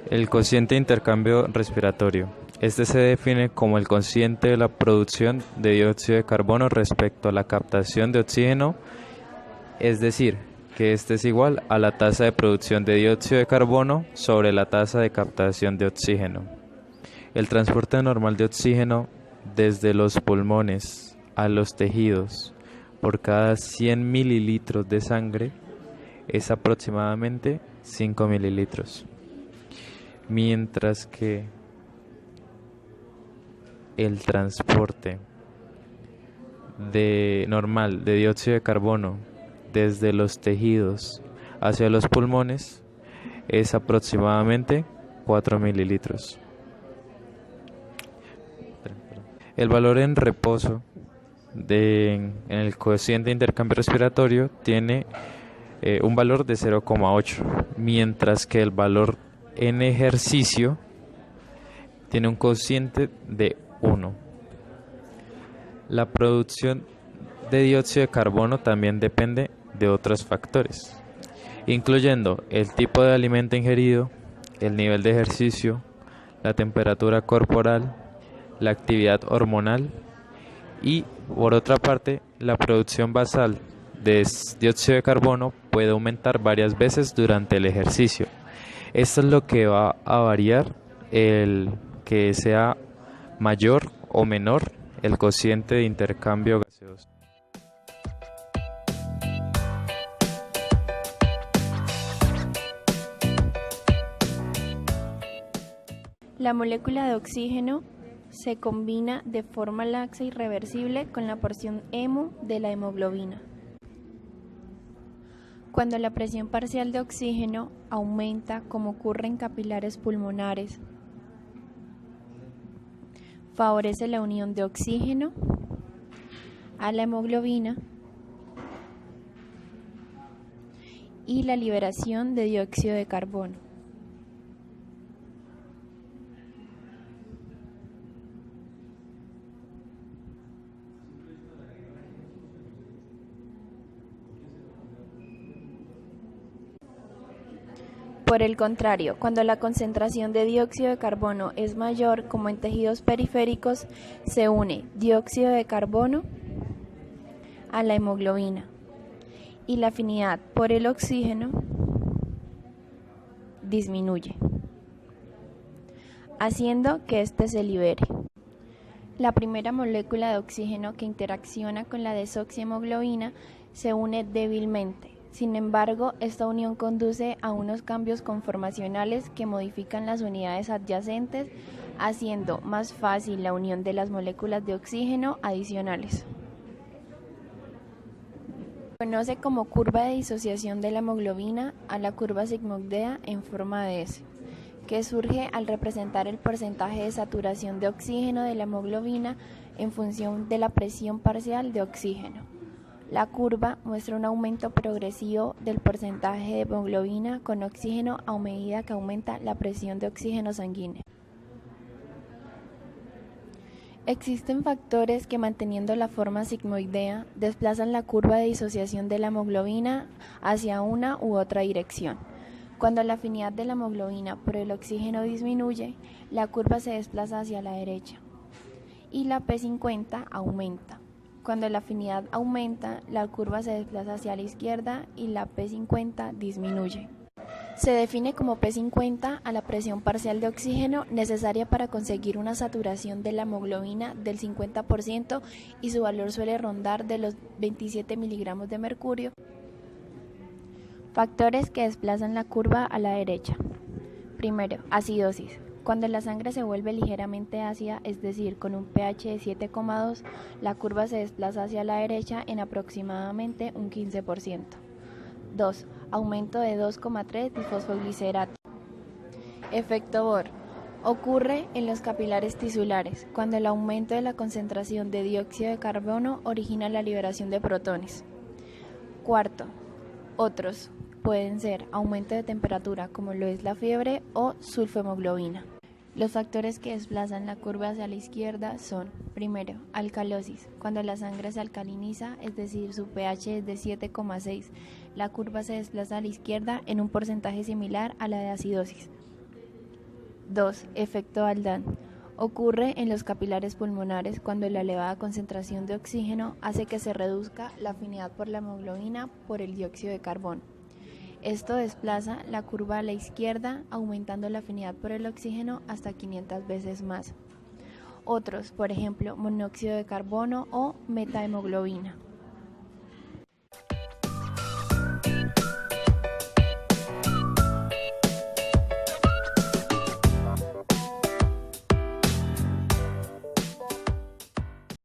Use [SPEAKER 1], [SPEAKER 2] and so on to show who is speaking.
[SPEAKER 1] El cociente de intercambio respiratorio. Este se define como el cociente de la producción de dióxido de carbono respecto a la captación de oxígeno, es decir, que este es igual a la tasa de producción de dióxido de carbono sobre la tasa de captación de oxígeno. El transporte normal de oxígeno desde los pulmones a los tejidos por cada 100 mililitros de sangre es aproximadamente 5 mililitros, mientras que el transporte normal de dióxido de carbono desde los tejidos hacia los pulmones es aproximadamente 4 mililitros. El valor en reposo en el cociente de intercambio respiratorio tiene un valor de 0,8, mientras que el valor en ejercicio tiene un cociente de 1. La producción de dióxido de carbono también depende de otros factores, incluyendo el tipo de alimento ingerido, el nivel de ejercicio, la temperatura corporal, la actividad hormonal y, por otra parte, la producción basal de dióxido de carbono puede aumentar varias veces durante el ejercicio. Esto es lo que va a variar el que sea mayor o menor el cociente de intercambio gaseoso.
[SPEAKER 2] La molécula de oxígeno se combina de forma laxa y reversible con la porción hemo de la hemoglobina. Cuando la presión parcial de oxígeno aumenta, como ocurre en capilares pulmonares, favorece la unión de oxígeno a la hemoglobina y la liberación de dióxido de carbono. Por el contrario, cuando la concentración de dióxido de carbono es mayor, como en tejidos periféricos, se une dióxido de carbono a la hemoglobina y la afinidad por el oxígeno disminuye, haciendo que éste se libere. La primera molécula de oxígeno que interacciona con la desoxihemoglobina se une débilmente. Sin embargo, esta unión conduce a unos cambios conformacionales que modifican las unidades adyacentes, haciendo más fácil la unión de las moléculas de oxígeno adicionales. Se conoce como curva de disociación de la hemoglobina a la curva sigmoidea en forma de S, que surge al representar el porcentaje de saturación de oxígeno de la hemoglobina en función de la presión parcial de oxígeno. La curva muestra un aumento progresivo del porcentaje de hemoglobina con oxígeno a medida que aumenta la presión de oxígeno sanguíneo. Existen factores que, manteniendo la forma sigmoidea, desplazan la curva de disociación de la hemoglobina hacia una u otra dirección. Cuando la afinidad de la hemoglobina por el oxígeno disminuye, la curva se desplaza hacia la derecha y la P50 aumenta. Cuando la afinidad aumenta, la curva se desplaza hacia la izquierda y la P50 disminuye. Se define como P50 a la presión parcial de oxígeno necesaria para conseguir una saturación de la hemoglobina del 50% y su valor suele rondar de los 27 miligramos de mercurio. Factores que desplazan la curva a la derecha. Primero, acidosis. Cuando la sangre se vuelve ligeramente ácida, es decir, con un pH de 7,2, la curva se desplaza hacia la derecha en aproximadamente un 15%. 2. Aumento de 2,3 difosfoglicerato. Efecto Bohr. Ocurre en los capilares tisulares, cuando el aumento de la concentración de dióxido de carbono origina la liberación de protones. Cuarto, otros. Pueden ser aumento de temperatura, como lo es la fiebre, o sulfohemoglobina. Los factores que desplazan la curva hacia la izquierda son, primero, alcalosis. Cuando la sangre se alcaliniza, es decir, su pH es de 7,6, la curva se desplaza a la izquierda en un porcentaje similar a la de acidosis. 2. Efecto Aldán. Ocurre en los capilares pulmonares cuando la elevada concentración de oxígeno hace que se reduzca la afinidad por la hemoglobina por el dióxido de carbono. Esto desplaza la curva a la izquierda, aumentando la afinidad por el oxígeno hasta 500 veces más. Otros, por ejemplo, monóxido de carbono o metahemoglobina.